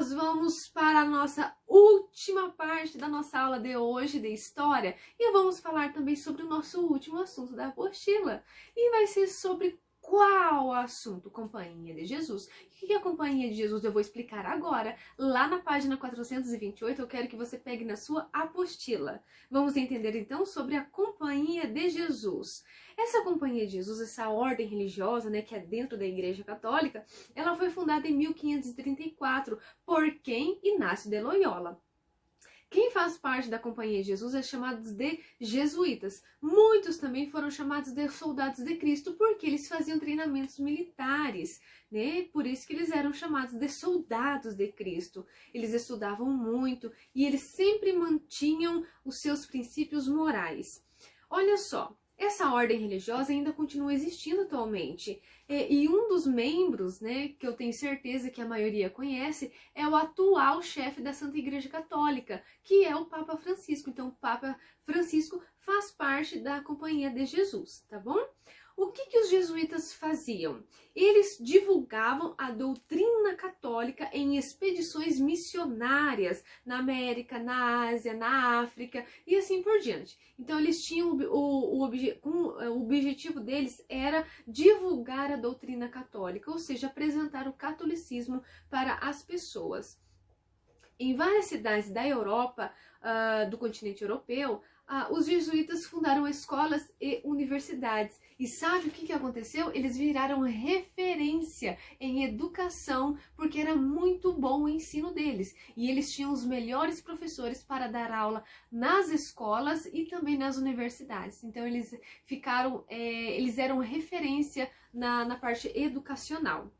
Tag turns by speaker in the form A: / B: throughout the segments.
A: nós vamos para a nossa última parte da nossa aula de hoje de História e vamos falar também sobre o nosso último assunto da apostila. E vai ser sobre qual assunto? Companhia de Jesus. O que é a Companhia de Jesus? Eu vou explicar agora. Lá na página 428, eu quero que você pegue na sua apostila. Vamos entender então sobre a Companhia de Jesus. Essa Companhia de Jesus, essa ordem religiosa, né, que é dentro da Igreja Católica, ela foi fundada em 1534 por quem? Inácio de Loyola. Quem faz parte da Companhia de Jesus é chamado de jesuítas. Muitos também foram chamados de soldados de Cristo porque eles faziam treinamentos militares, né? Por isso que eles eram chamados de soldados de Cristo. Eles estudavam muito e eles sempre mantinham os seus princípios morais. Olha só, essa ordem religiosa ainda continua existindo atualmente. E um dos membros, né, que eu tenho certeza que a maioria conhece, é o atual chefe da Santa Igreja Católica, que é o Papa Francisco. Então, o Papa Francisco faz parte da Companhia de Jesus, tá bom? O que os jesuítas faziam? Eles divulgavam a doutrina católica em expedições missionárias na América, na Ásia, na África e assim por diante. Então eles tinham o objetivo deles era divulgar a doutrina católica, ou seja, apresentar o catolicismo para as pessoas. Em várias cidades da Europa, do continente europeu, os jesuítas fundaram escolas e universidades. E sabe o que aconteceu? Eles viraram referência em educação, porque era muito bom o ensino deles. E eles tinham os melhores professores para dar aula nas escolas e também nas universidades. Então eles eram referência na parte educacional.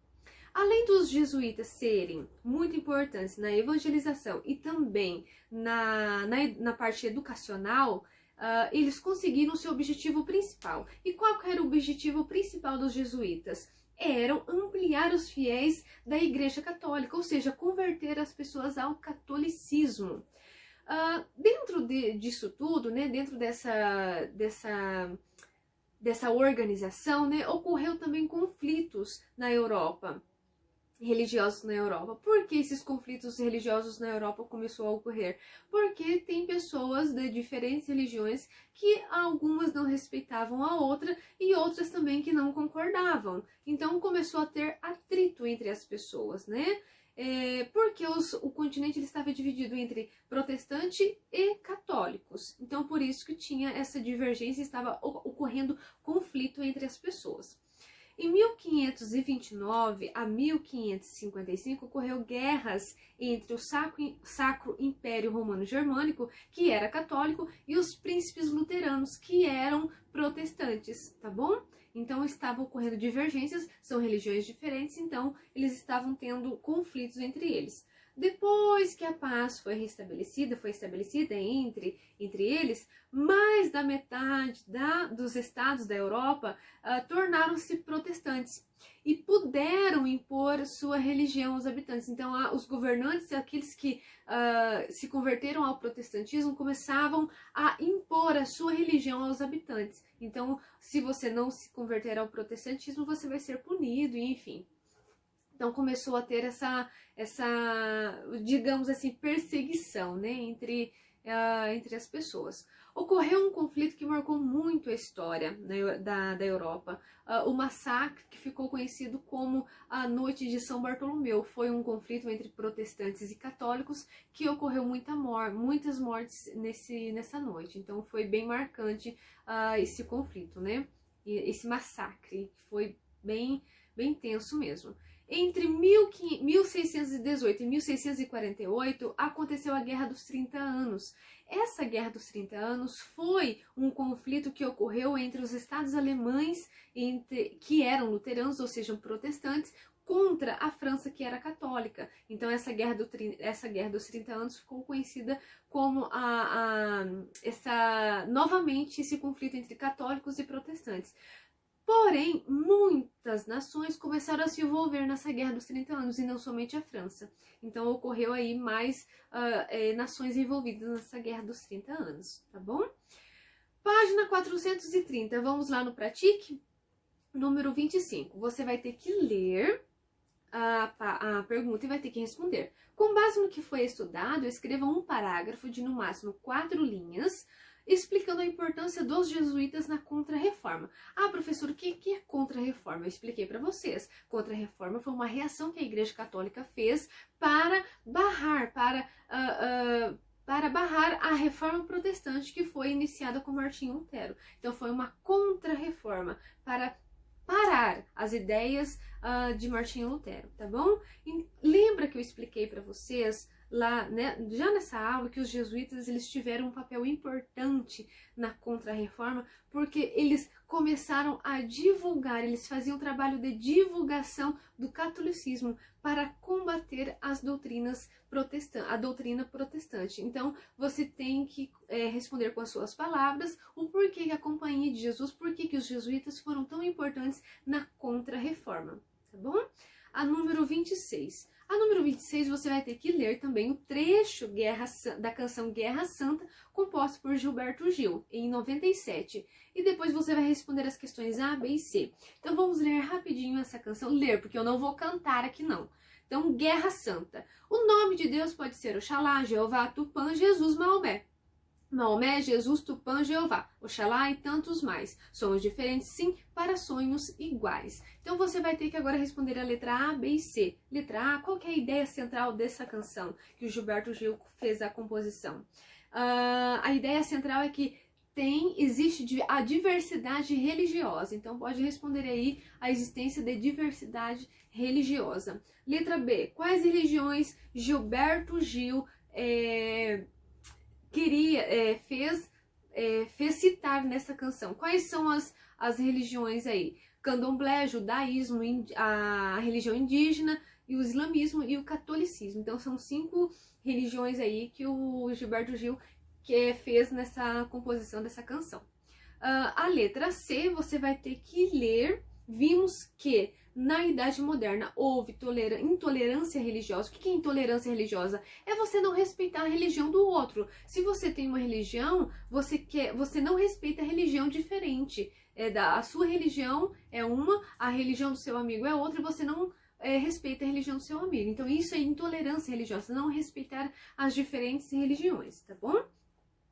A: Além dos jesuítas serem muito importantes na evangelização e também na parte educacional, eles conseguiram seu objetivo principal. E qual era o objetivo principal dos jesuítas? Eram ampliar os fiéis da Igreja Católica, ou seja, converter as pessoas ao catolicismo. Dentro disso tudo, né, dentro dessa organização, né, ocorreu também conflitos na Europa. Religiosos na Europa. Por que esses conflitos religiosos na Europa começou a ocorrer? Porque tem pessoas de diferentes religiões que algumas não respeitavam a outra e outras também que não concordavam. Então começou a ter atrito entre as pessoas, né? Porque o continente ele estava dividido entre protestante e católicos. Então por isso que tinha essa divergência, estava ocorrendo conflito entre as pessoas. Em 1529 a 1555 ocorreu guerras entre o Sacro Império Romano Germânico, que era católico, e os príncipes luteranos, que eram protestantes, tá bom? Então estavam ocorrendo divergências, são religiões diferentes, então eles estavam tendo conflitos entre eles. Depois que a paz foi estabelecida entre eles, mais da metade dos estados da Europa tornaram-se protestantes e puderam impor sua religião aos habitantes. Então, os governantes, aqueles que se converteram ao protestantismo, começavam a impor a sua religião aos habitantes. Então, se você não se converter ao protestantismo, você vai ser punido, e enfim. Então começou a ter essa digamos assim, perseguição, né, entre as pessoas. Ocorreu um conflito que marcou muito a história da Europa. O massacre que ficou conhecido como a Noite de São Bartolomeu. Foi um conflito entre protestantes e católicos que ocorreu muitas mortes nessa noite. Então foi bem marcante esse conflito, né? E esse massacre foi bem tenso mesmo. Entre 1618 e 1648 aconteceu a Guerra dos 30 Anos. Essa Guerra dos 30 Anos foi um conflito que ocorreu entre os estados alemães, que eram luteranos, ou seja, protestantes, contra a França, que era católica. Então essa Guerra dos 30 Anos ficou conhecida como novamente esse conflito entre católicos e protestantes. Porém, muitas nações começaram a se envolver nessa Guerra dos 30 Anos, e não somente a França. Então, ocorreu aí mais nações envolvidas nessa Guerra dos 30 Anos, tá bom? Página 430, vamos lá no Pratique, número 25. Você vai ter que ler a pergunta e vai ter que responder. Com base no que foi estudado, escreva um parágrafo de no máximo 4 linhas, explicando a importância dos jesuítas na Contra-Reforma. Ah, professor, o que é Contra-Reforma? Eu expliquei para vocês. Contra-Reforma foi uma reação que a Igreja Católica fez para barrar, para barrar a Reforma Protestante que foi iniciada com Martinho Lutero. Então foi uma Contra-Reforma para parar as ideias de Martinho Lutero, tá bom? E lembra que eu expliquei para vocês lá, né, já nessa aula, que os jesuítas eles tiveram um papel importante na Contra-Reforma, porque eles começaram a divulgar, eles faziam um trabalho de divulgação do catolicismo para combater as doutrinas protestantes, a doutrina protestante. Então, você tem que responder com as suas palavras o porquê que a Companhia de Jesus, porquê que os jesuítas foram tão importantes na Contra-Reforma, tá bom? A número 26. A número 26 você vai ter que ler também o trecho da canção Guerra Santa, composta por Gilberto Gil, em 97. E depois você vai responder as questões A, B e C. Então vamos ler rapidinho essa canção, porque eu não vou cantar aqui não. Então, Guerra Santa. O nome de Deus pode ser Oxalá, Jeová, Tupã, Jesus, Maomé. Maomé, Jesus, Tupã, Jeová, Oxalá e tantos mais. Somos diferentes, sim, para sonhos iguais. Então você vai ter que agora responder a letra A, B e C. Letra A, qual que é a ideia central dessa canção que o Gilberto Gil fez a composição? A ideia central é que existe a diversidade religiosa. Então pode responder aí a existência de diversidade religiosa. Letra B, quais religiões Gilberto Gil fez citar nessa canção? Quais são as religiões aí? Candomblé, judaísmo, a religião indígena, e o islamismo e o catolicismo. Então são 5 religiões aí que o Gilberto Gil fez nessa composição dessa canção. A letra C você vai ter que ler. Vimos que na Idade Moderna houve intolerância religiosa. O que é intolerância religiosa? É você não respeitar a religião do outro. Se você tem uma religião, você não respeita a religião diferente. A sua religião é uma, a religião do seu amigo é outra, e você não respeita a religião do seu amigo. Então isso é intolerância religiosa, não respeitar as diferentes religiões, tá bom?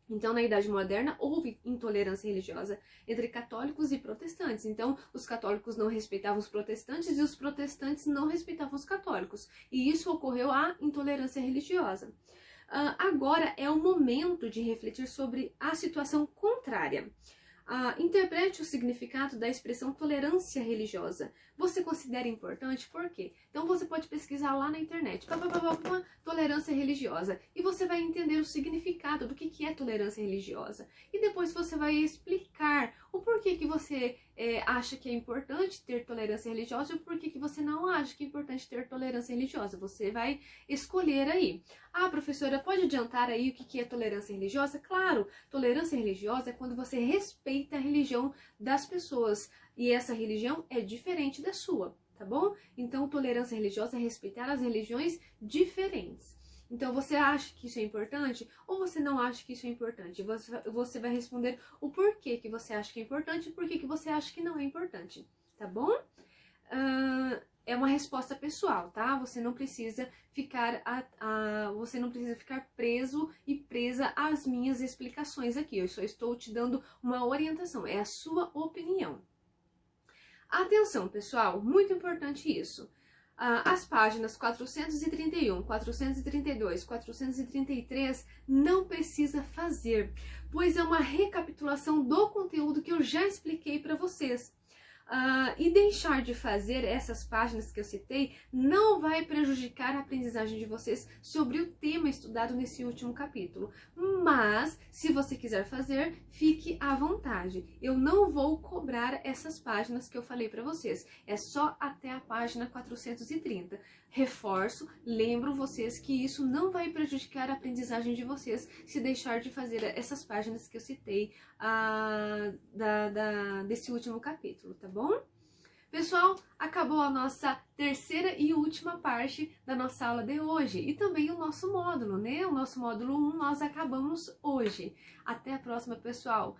A: Então, na Idade Moderna, houve intolerância religiosa entre católicos e protestantes. Então, os católicos não respeitavam os protestantes e os protestantes não respeitavam os católicos. E isso ocorreu a intolerância religiosa. Agora é o momento de refletir sobre a situação contrária. Interprete o significado da expressão tolerância religiosa. Você considera importante? Por quê? Então você pode pesquisar lá na internet, tolerância religiosa, e você vai entender o significado do que é tolerância religiosa. E depois você vai explicar o porquê que você acha que é importante ter tolerância religiosa e o porquê que você não acha que é importante ter tolerância religiosa. Você vai escolher aí. Ah, professora, pode adiantar aí o que é tolerância religiosa? Claro, tolerância religiosa é quando você respeita a religião das pessoas e essa religião é diferente da sua, tá bom? Então, tolerância religiosa é respeitar as religiões diferentes. Então, você acha que isso é importante ou você não acha que isso é importante? Você vai responder o porquê que você acha que é importante e porquê que você acha que não é importante, tá bom? É uma resposta pessoal, tá? Você não precisa ficar preso e presa às minhas explicações aqui. Eu só estou te dando uma orientação, é a sua opinião. Atenção, pessoal, muito importante isso. As páginas 431, 432, 433 não precisa fazer, pois é uma recapitulação do conteúdo que eu já expliquei para vocês. E deixar de fazer essas páginas que eu citei não vai prejudicar a aprendizagem de vocês sobre o tema estudado nesse último capítulo. Mas, se você quiser fazer, fique à vontade. Eu não vou cobrar essas páginas que eu falei para vocês. É só até a página 430. Reforço, lembro vocês que isso não vai prejudicar a aprendizagem de vocês se deixar de fazer essas páginas que eu citei desse último capítulo, tá bom? Pessoal, acabou a nossa terceira e última parte da nossa aula de hoje e também o nosso módulo, né? O nosso módulo 1 nós acabamos hoje. Até a próxima, pessoal!